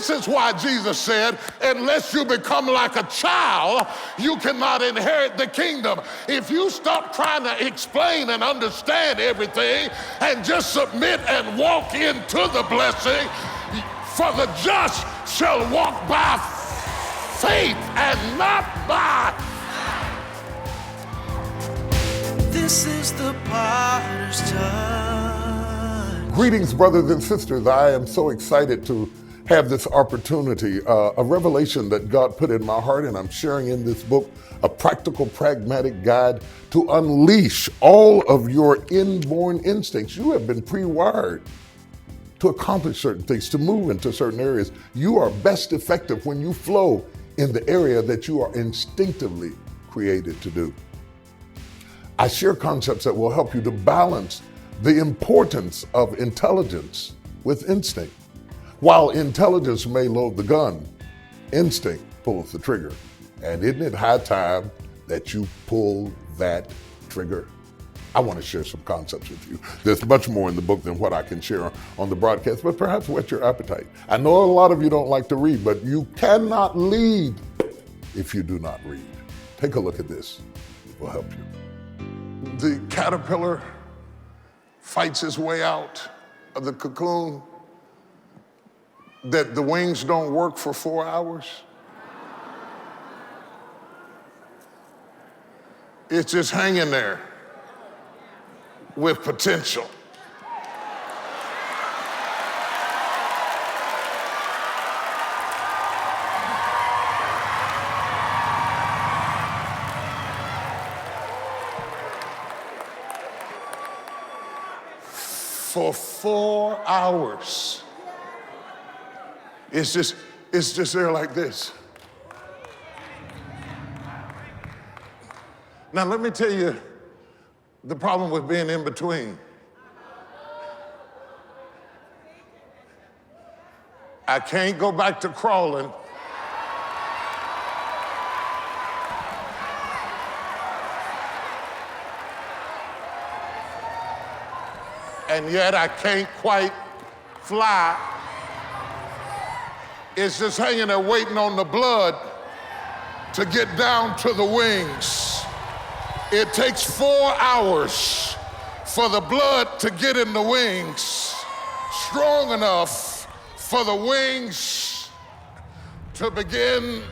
This is why Jesus said, unless you become like a child, you cannot inherit the kingdom. If you stop trying to explain and understand everything and just submit and walk into the blessing, for the just shall walk by faith and not by. This is the potter's touch. Greetings, brothers and sisters. I am so excited to have this opportunity, a revelation that God put in my heart, and I'm sharing in this book, a practical, pragmatic guide to unleash all of your inborn instincts. You have been pre-wired to accomplish certain things, to move into certain areas. You are best effective when you flow in the area that you are instinctively created to do. I share concepts that will help you to balance the importance of intelligence with instinct. While intelligence may load the gun, instinct pulls the trigger. And isn't it high time that you pull that trigger? I want to share some concepts with you. There's much more in the book than what I can share on the broadcast, but perhaps whet your appetite. I know a lot of you don't like to read, but you cannot lead if you do not read. Take a look at this. It will help you. The caterpillar fights his way out of the cocoon, that the wings don't work for 4 hours. It's just hanging there with potential. For 4 hours. It's just there like this. Now let me tell you the problem with being in between. I can't go back to crawling. And yet I can't quite fly. It's just hanging there waiting on the blood to get down to the wings. It takes 4 hours for the blood to get in the wings, strong enough for the wings to begin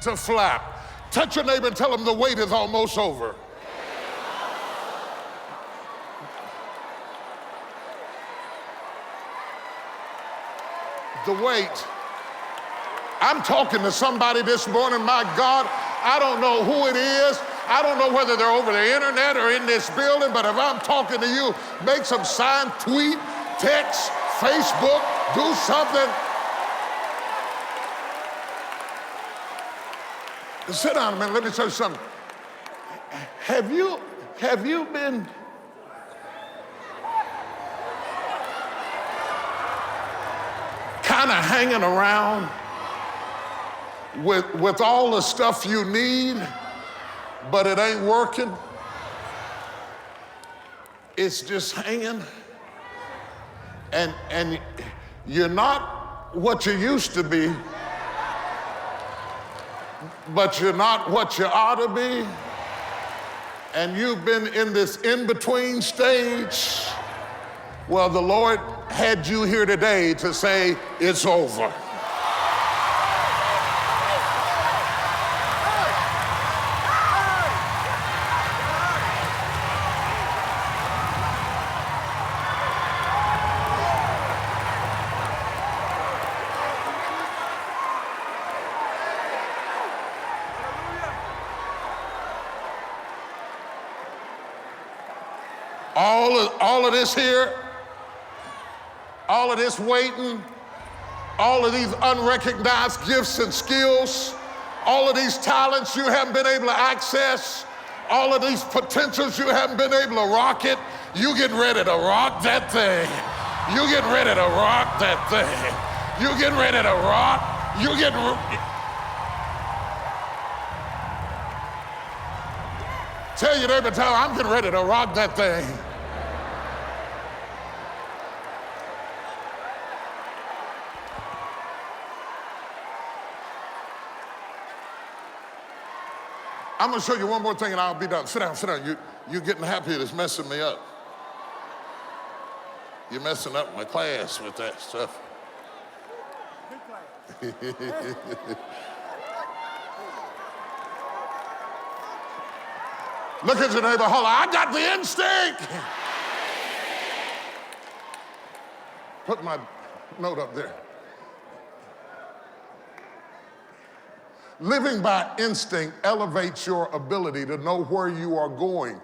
to flap. Touch your neighbor and tell him the wait is almost over. The wait. I'm talking to somebody this morning, my God, I don't know who it is. I don't know whether they're over the internet or in this building, but if I'm talking to you, make some sign, tweet, text, Facebook, do something. Sit down a minute, let me tell you something. Have you been kind of hanging around with all the stuff you need, but it ain't working? It's just hanging, and you're not what you used to be, but you're not what you ought to be, and you've been in this in-between stage. Well, the Lord had you here today to say it's over. All of this here, all of this waiting, all of these unrecognized gifts and skills, all of these talents you haven't been able to access, all of these potentials you haven't been able to rocket, you getting ready to rock that thing. You getting ready to rock that thing. You getting ready to rock. You getting... Tell your neighbor, tell him, I'm getting ready to rock that thing. I'm gonna show you one more thing and I'll be done. Sit down, sit down. You're getting happy, it's messing me up. You're messing up my class with that stuff. Look at your neighbor, holler, I got the instinct. Put my note up there. Living by instinct elevates your ability to know where you are going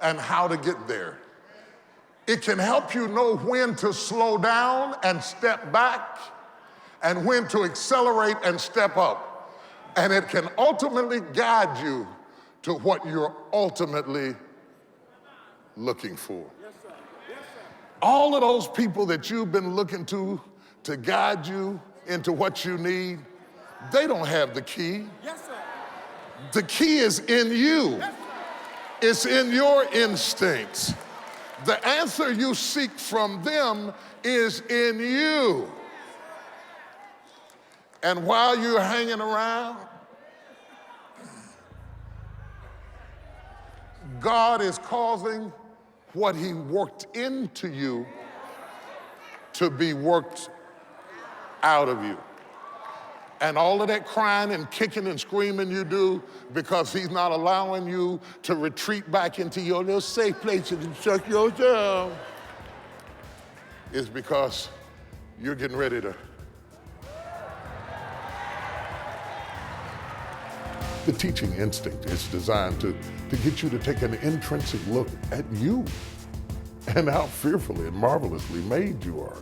and how to get there. It can help you know when to slow down and step back and when to accelerate and step up. And it can ultimately guide you to what you're ultimately looking for. Yes, sir. Yes, sir. All of those people that you've been looking to guide you into what you need, they don't have the key. Yes, sir. The key is in you. Yes, sir. It's in your instincts. The answer you seek from them is in you. And while you're hanging around, God is causing what he worked into you to be worked out of you. And all of that crying and kicking and screaming you do because he's not allowing you to retreat back into your little safe place and shut yourself is because you're getting ready to. The teaching instinct is designed to get you to take an intrinsic look at you and how fearfully and marvelously made you are.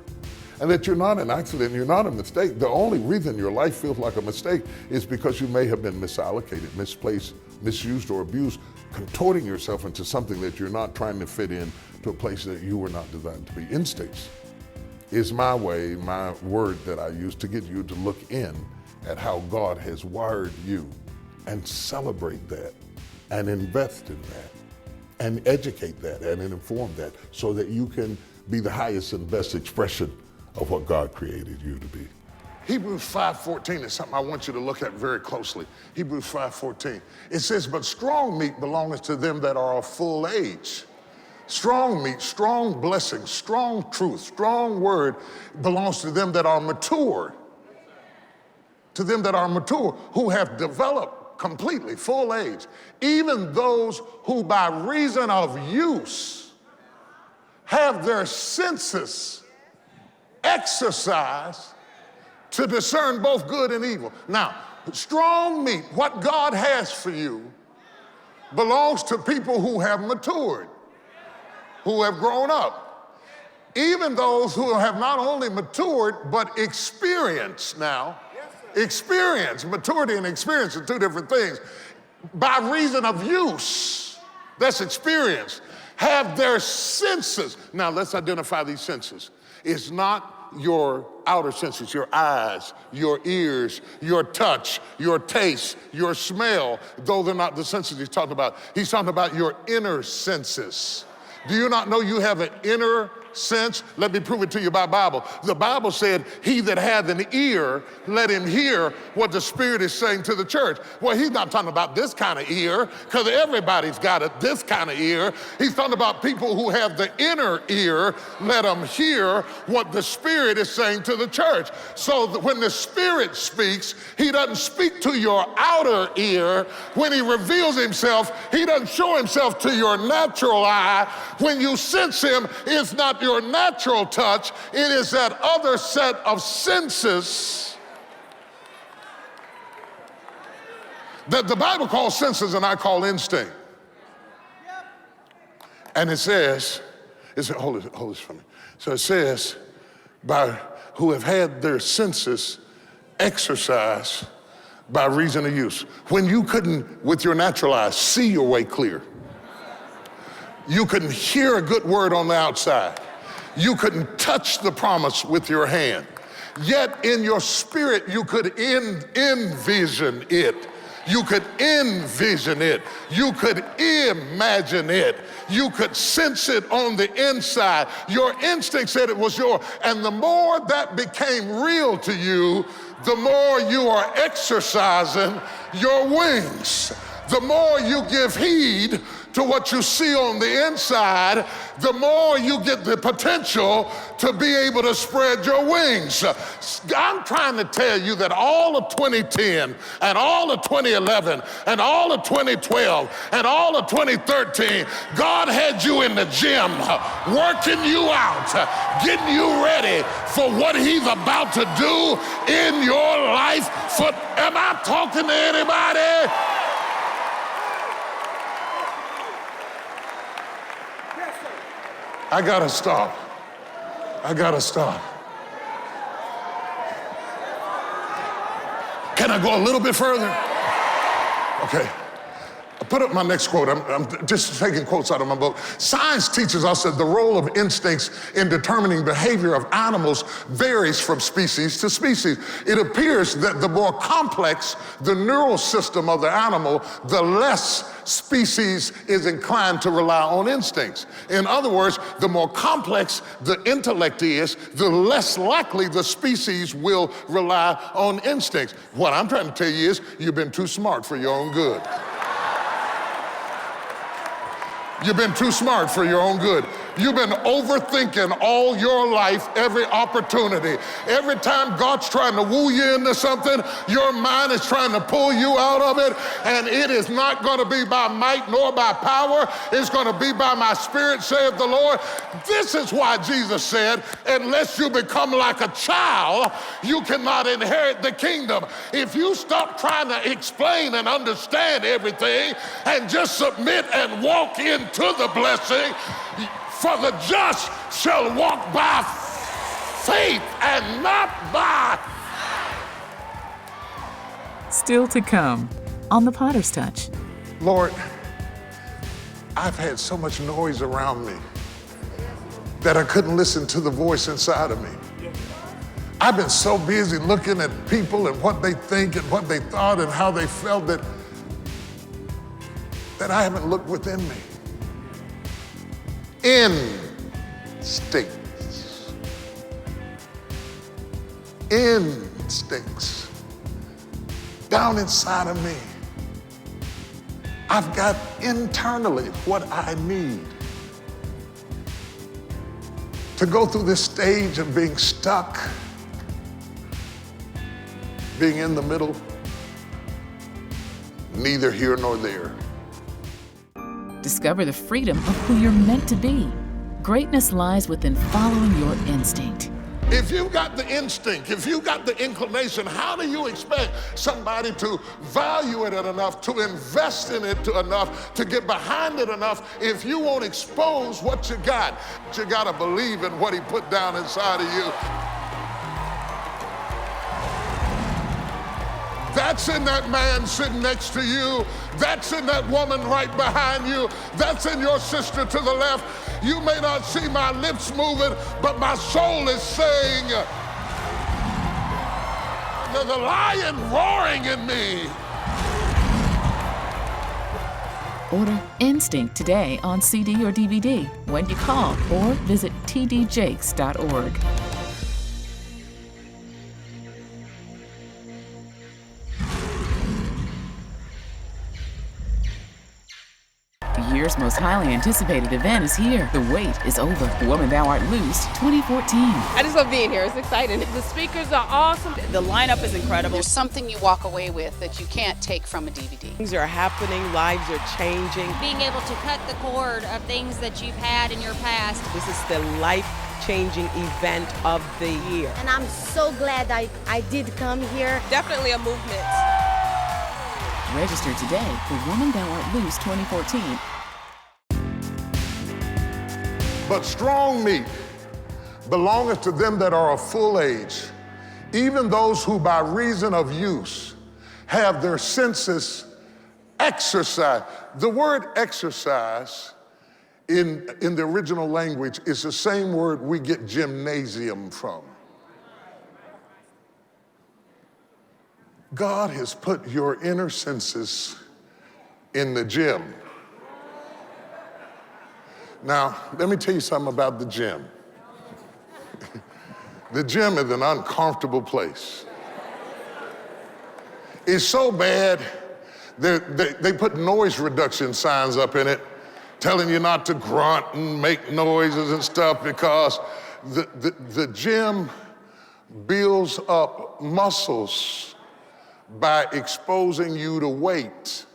And that you're not an accident, you're not a mistake. The only reason your life feels like a mistake is because you may have been misallocated, misplaced, misused, or abused, contorting yourself into something that you're not trying to fit in to a place that you were not designed to be. Instincts is my way, my word that I use to get you to look in at how God has wired you and celebrate that and invest in that and educate that and inform that so that you can be the highest and best expression of what God created you to be. Hebrews 5:14 is something I want you to look at very closely. Hebrews 5:14. It says, but strong meat belongeth to them that are of full age. Strong meat, strong blessing, strong truth, strong word belongs to them that are mature. To them that are mature, who have developed completely, full age. Even those who by reason of use have their senses exercised to discern both good and evil. Now, strong meat, what God has for you, belongs to people who have matured, who have grown up. Even those who have not only matured, but experienced now. Experience, maturity and experience are two different things. By reason of use, that's experience, have their senses. Now let's identify these senses. It's not your outer senses, your eyes, your ears, your touch, your taste, your smell, though they're not the senses he's talking about. He's talking about your inner senses. Do you not know you have an inner sense? Let me prove it to you by Bible. The Bible said, he that hath an ear, let him hear what the Spirit is saying to the church. Well, he's not talking about this kind of ear, because everybody's got this kind of ear. He's talking about people who have the inner ear, let them hear what the Spirit is saying to the church. So that when the Spirit speaks, he doesn't speak to your outer ear. When he reveals himself, he doesn't show himself to your natural eye. When you sense him, it's not your natural touch, it is that other set of senses that the Bible calls senses and I call instinct. And it says, hold this for me. So it says, by who have had their senses exercised by reason of use. When you couldn't, with your natural eyes, see your way clear. You couldn't hear a good word on the outside. You couldn't touch the promise with your hand. Yet in your spirit, you could envision it. You could envision it. You could imagine it. You could sense it on the inside. Your instinct said it was yours. And the more that became real to you, the more you are exercising your wings. The more you give heed to what you see on the inside, the more you get the potential to be able to spread your wings. I'm trying to tell you that all of 2010 and all of 2011 and all of 2012 and all of 2013, God had you in the gym, working you out, getting you ready for what he's about to do in your life. Am I talking to anybody? I gotta stop. I gotta stop. Can I go a little bit further? Okay. Put up my next quote. I'm just taking quotes out of my book. Science teaches us that the role of instincts in determining behavior of animals varies from species to species. It appears that the more complex the neural system of the animal, the less species is inclined to rely on instincts. In other words, the more complex the intellect is, the less likely the species will rely on instincts. What I'm trying to tell you is you've been too smart for your own good. You've been too smart for your own good. You've been overthinking all your life, every opportunity. Every time God's trying to woo you into something, your mind is trying to pull you out of it, and it is not going to be by might nor by power. It's going to be by my spirit, saith the Lord. This is why Jesus said, unless you become like a child, you cannot inherit the kingdom. If you stop trying to explain and understand everything and just submit and walk into the blessing, for the just shall walk by faith and not by. Still to come on The Potter's Touch. Lord, I've had so much noise around me that I couldn't listen to the voice inside of me. I've been so busy looking at people and what they think and what they thought and how they felt that I haven't looked within me. Instincts down inside of me. I've got internally what I need to go through this stage of being stuck, being in the middle, neither here nor there. Discover the freedom of who you're meant to be. Greatness lies within following your instinct. If you've got the instinct, if you've got the inclination, how do you expect somebody to value it enough, to invest in it enough, to get behind it enough if you won't expose what you got? You got to believe in what he put down inside of you. That's in that man sitting next to you. That's in that woman right behind you. That's in your sister to the left. You may not see my lips moving, but my soul is saying, there's a lion roaring in me. Order Instinct today on CD or DVD when you call or visit tdjakes.org. The year's most highly anticipated event is here. The wait is over. The Woman Thou Art Loosed 2014. I just love being here. It's exciting. The speakers are awesome. The lineup is incredible. There's something you walk away with that you can't take from a DVD. Things are happening, lives are changing. Being able to cut the cord of things that you've had in your past. This is the life-changing event of the year. And I'm so glad I did come here. Definitely a movement. Register today for Woman Thou Art Loosed 2014. But strong meat belongeth to them that are of full age, even those who by reason of use have their senses exercised. The word exercise in the original language is the same word we get gymnasium from. God has put your inner senses in the gym. Now, let me tell you something about the gym. The gym is an uncomfortable place. It's so bad They put noise reduction signs up in it, telling you not to grunt and make noises and stuff because the gym builds up muscles by exposing you to weight.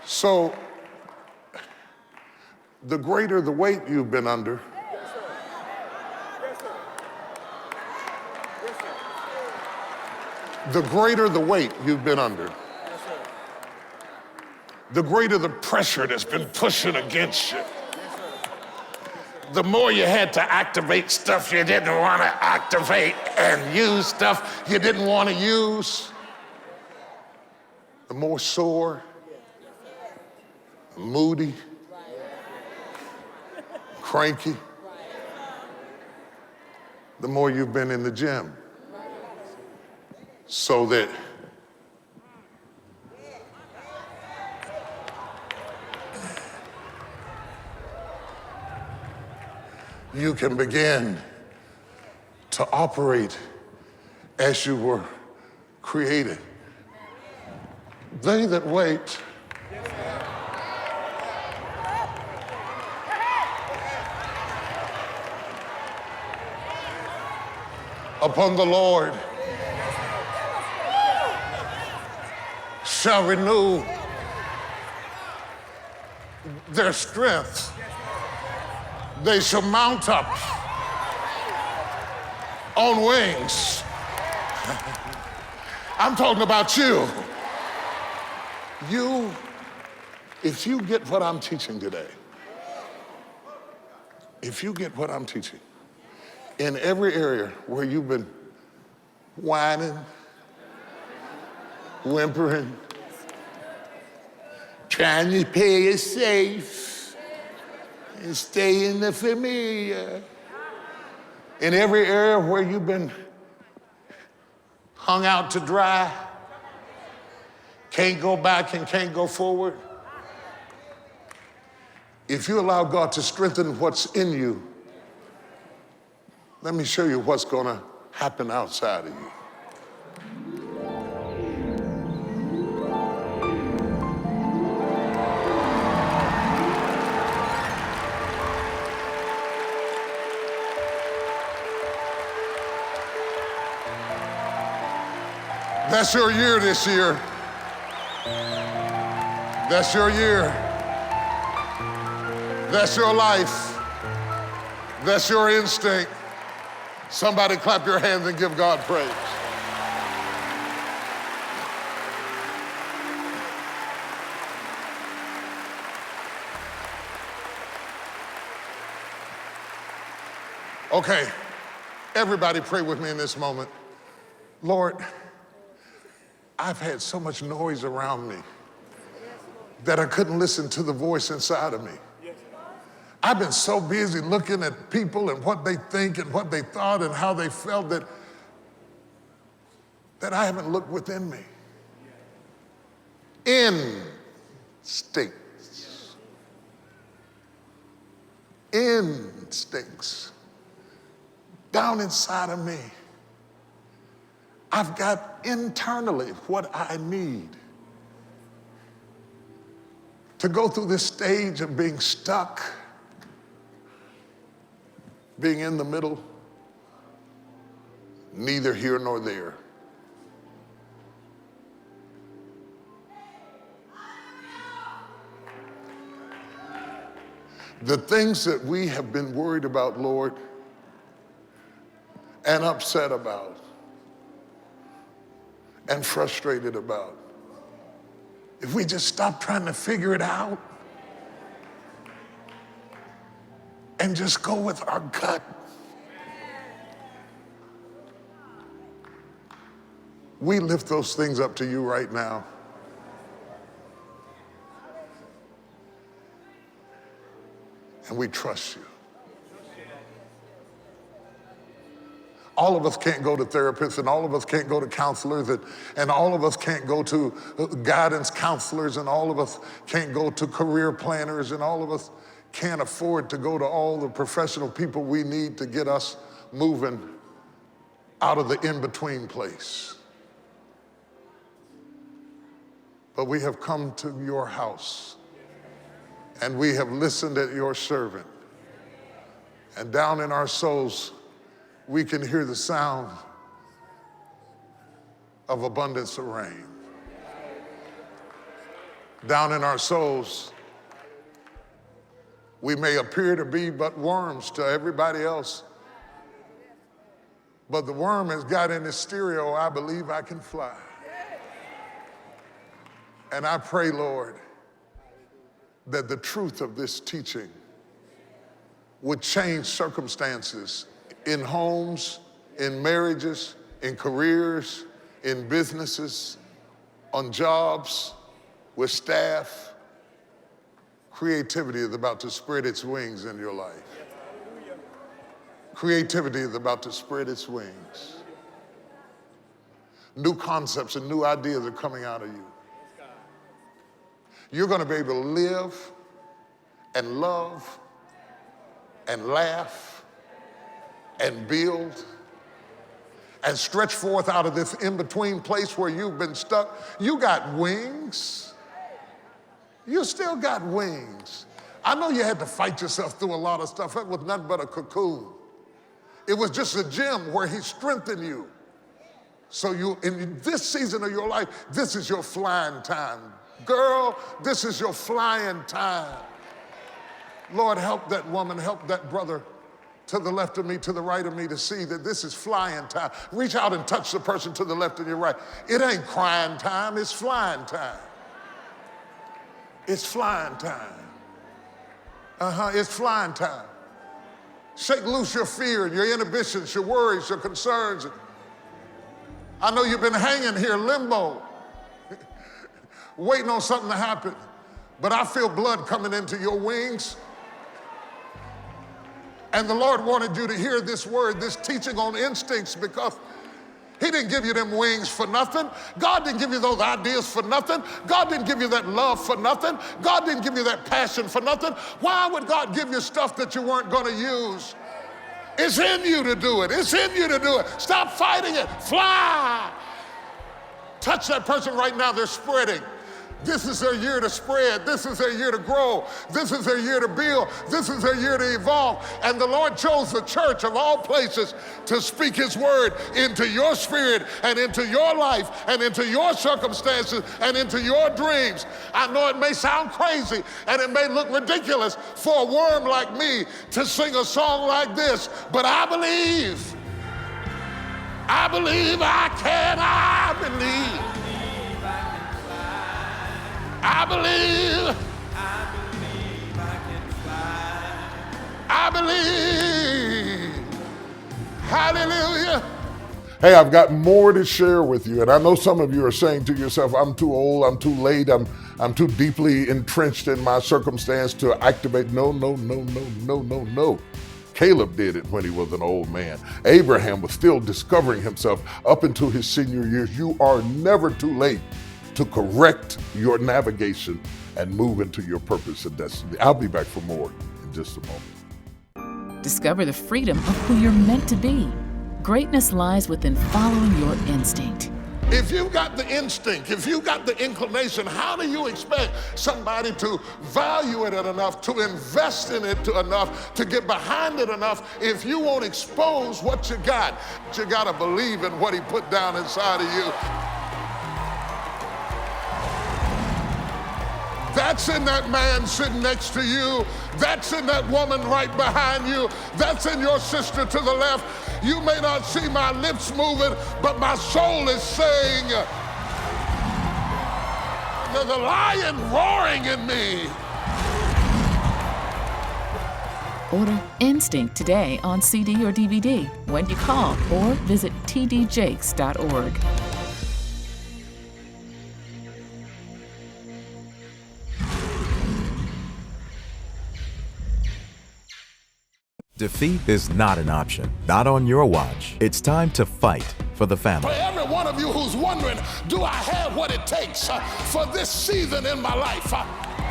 So, the greater the weight you've been under, the greater the weight you've been under, the greater the pressure that's been pushing against you, the more you had to activate stuff you didn't want to activate and use stuff you didn't want to use, the more sore, moody, cranky, the more you've been in the gym. So that you can begin to operate as you were created. They that wait upon the Lord shall renew their strength. They shall mount up on wings. I'm talking about you. If you get what I'm teaching today, if you get what I'm teaching, in every area where you've been whining, whimpering, trying to play it safe and stay in the familiar. In every area where you've been hung out to dry, can't go back and can't go forward. If you allow God to strengthen what's in you, let me show you what's gonna happen outside of you. That's your year this year. That's your year. That's your life. That's your instinct. Somebody clap your hands and give God praise. Okay, everybody pray with me in this moment. Lord, I've had so much noise around me that I couldn't listen to the voice inside of me. I've been so busy looking at people and what they think and what they thought and how they felt that I haven't looked within me. Instincts. Instincts. Down inside of me, I've got internally what I need to go through this stage of being stuck, being in the middle, neither here nor there. The things that we have been worried about, Lord, and upset about, and frustrated about, if we just stop trying to figure it out and just go with our gut, we lift those things up to you right now. And we trust you. All of us can't go to therapists, and all of us can't go to counselors, and all of us can't go to guidance counselors, and all of us can't go to career planners, and all of us can't afford to go to all the professional people we need to get us moving. out of the in-between place. But we have come to your house, and we have listened at your servant. And down in our souls, we can hear the sound of abundance of rain. Down in our souls, we may appear to be but worms to everybody else, but the worm has got in his stereo, I believe I can fly. And I pray, Lord, that the truth of this teaching would change circumstances in homes, in marriages, in careers, in businesses, on jobs, with staff. Creativity is about to spread its wings in your life. Creativity is about to spread its wings. New concepts and new ideas are coming out of you. You're going to be able to live and love and laugh and build and stretch forth out of this in-between place where you've been stuck. You got wings. You still got wings. I know you had to fight yourself through a lot of stuff. It was nothing but a cocoon. It was just a gym where he strengthened you. So you, in this season of your life, this is your flying time. Girl, this is your flying time. Lord, help that woman, help that brother to the left of me, to the right of me to see that this is flying time. Reach out and touch the person to the left and your right. It ain't crying time, it's flying time. It's flying time. It's flying time. Shake loose your fear and your inhibitions, your worries, your concerns. I know you've been hanging here limbo, waiting on something to happen, but I feel blood coming into your wings. And the Lord wanted you to hear this word, this teaching on instincts, because he didn't give you them wings for nothing. God didn't give you those ideas for nothing. God didn't give you that love for nothing. God didn't give you that passion for nothing. Why would God give you stuff that you weren't going to use? It's in you to do it. It's in you to do it. Stop fighting it. Fly. Touch that person right now. They're spreading. This is their year to spread. This is their year to grow. This is their year to build. This is their year to evolve. And the Lord chose the church of all places to speak his word into your spirit and into your life and into your circumstances and into your dreams. I know it may sound crazy and it may look ridiculous for a worm like me to sing a song like this, but I believe I can, I believe. I believe I believe. Hallelujah. Hey, I've got more to share with you. And I know some of you are saying to yourself, I'm too old, I'm too late, I'm too deeply entrenched in my circumstance to activate. No. Caleb did it when he was an old man. Abraham was still discovering himself up into his senior years. You are never too late to correct your navigation and move into your purpose and destiny. I'll be back for more in just a moment. Discover the freedom of who you're meant to be. Greatness lies within following your instinct. If you've got the instinct, if you've got the inclination, how do you expect somebody to value it enough, to invest in it enough, to get behind it enough if you won't expose what you got? You got to believe in what he put down inside of you. That's in that man sitting next to you. That's in that woman right behind you. That's in your sister to the left. You may not see my lips moving, but my soul is saying, there's a lion roaring in me. Order Instinct today on CD or DVD when you call or visit tdjakes.org. Defeat is not an option, not on your watch. It's time to fight for the family. For every one of you who's wondering, do I have what it takes for this season in my life?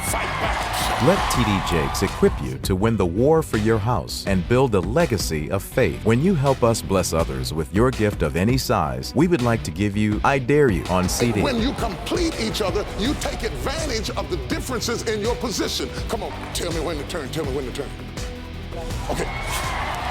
fight back. Let TD Jakes equip you to win the war for your house and build a legacy of faith. When you help us bless others with your gift of any size, we would like to give you I Dare You on CD. When you complete each other, you take advantage of the differences in your position. Come on, tell me when to turn, tell me when to turn. Okay.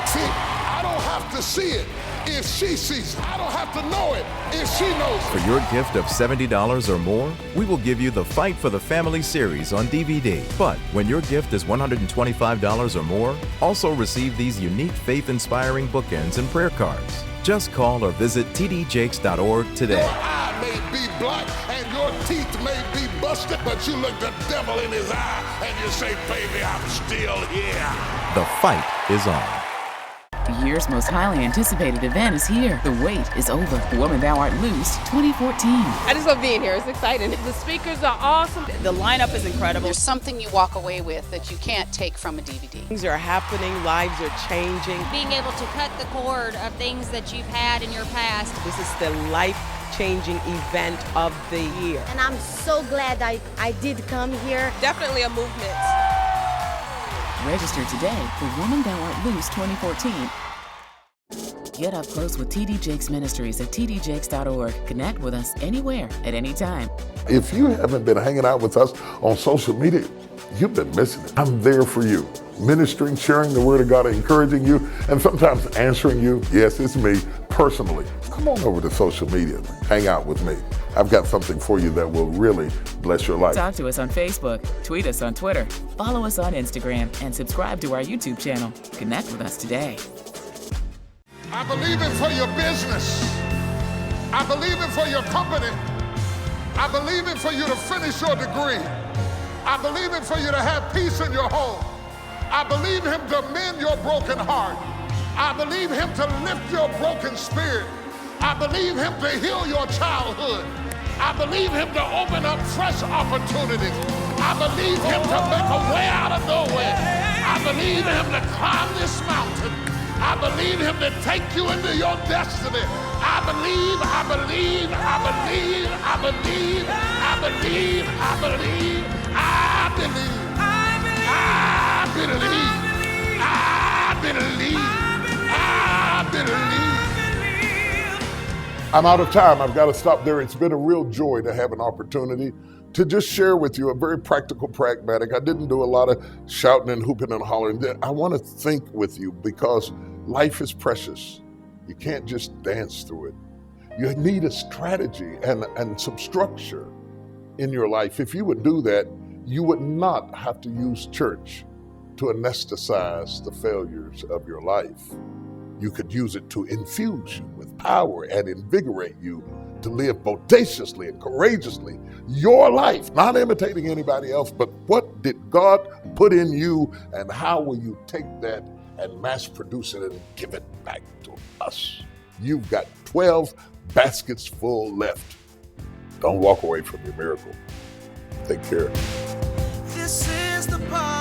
See, I don't have to see it if she sees it. I don't have to know it if she knows it. For your gift of $70 or more, we will give you the Fight for the Family series on DVD. But when your gift is $125 or more, also receive these unique faith-inspiring bookends and prayer cards. Just call or visit tdjakes.org today. Your eye may be black and your teeth may be busted, but you look the devil in his eye and you say, baby, I'm still here. The fight is on. The year's most highly anticipated event is here. The wait is over. The Woman Thou Art Loose 2014. I just love being here. It's exciting. The speakers are awesome. The lineup is incredible. There's something you walk away with that you can't take from a DVD. Things are happening, lives are changing. Being able to cut the cord of things that you've had in your past. This is the life-changing event of the year. And I'm so glad I did come here. Definitely a movement. Register today for Woman Thou Art Loose 2014. Get up close with TD Jakes Ministries at tdjakes.org. Connect with us anywhere, at any time. If you haven't been hanging out with us on social media, you've been missing it. I'm there for you, ministering, sharing the word of God, encouraging you, and sometimes answering you. Yes, it's me personally. Come on over to social media, hang out with me. I've got something for you that will really bless your life. Talk to us on Facebook, tweet us on Twitter, follow us on Instagram, and subscribe to our YouTube channel. Connect with us today. I believe it for your business. I believe it for your company. I believe it for you to finish your degree. I believe it for you to have peace in your home. I believe him to mend your broken heart. I believe him to lift your broken spirit. I believe him to heal your childhood. I believe him to open up fresh opportunities. I believe him to make a way out of nowhere. I believe him to climb this mountain. I believe him to take you into your destiny. I believe, I believe, I believe, I believe, I believe, I believe, I believe, I believe, I believe, I believe. I'm out of time. I've got to stop there. It's been a real joy to have an opportunity to just share with you a very practical, pragmatic. I didn't do a lot of shouting and hooping and hollering. I want to think with you because life is precious. You can't just dance through it. You need a strategy and some structure in your life. If you would do that, you would not have to use church to anesthetize the failures of your life. You could use it to infuse you with power and invigorate you to live bodaciously and courageously your life, not imitating anybody else, but what did God put in you and how will you take that and mass produce it and give it back to us? You've got 12 baskets full left. Don't walk away from your miracle. Take care. This is the part.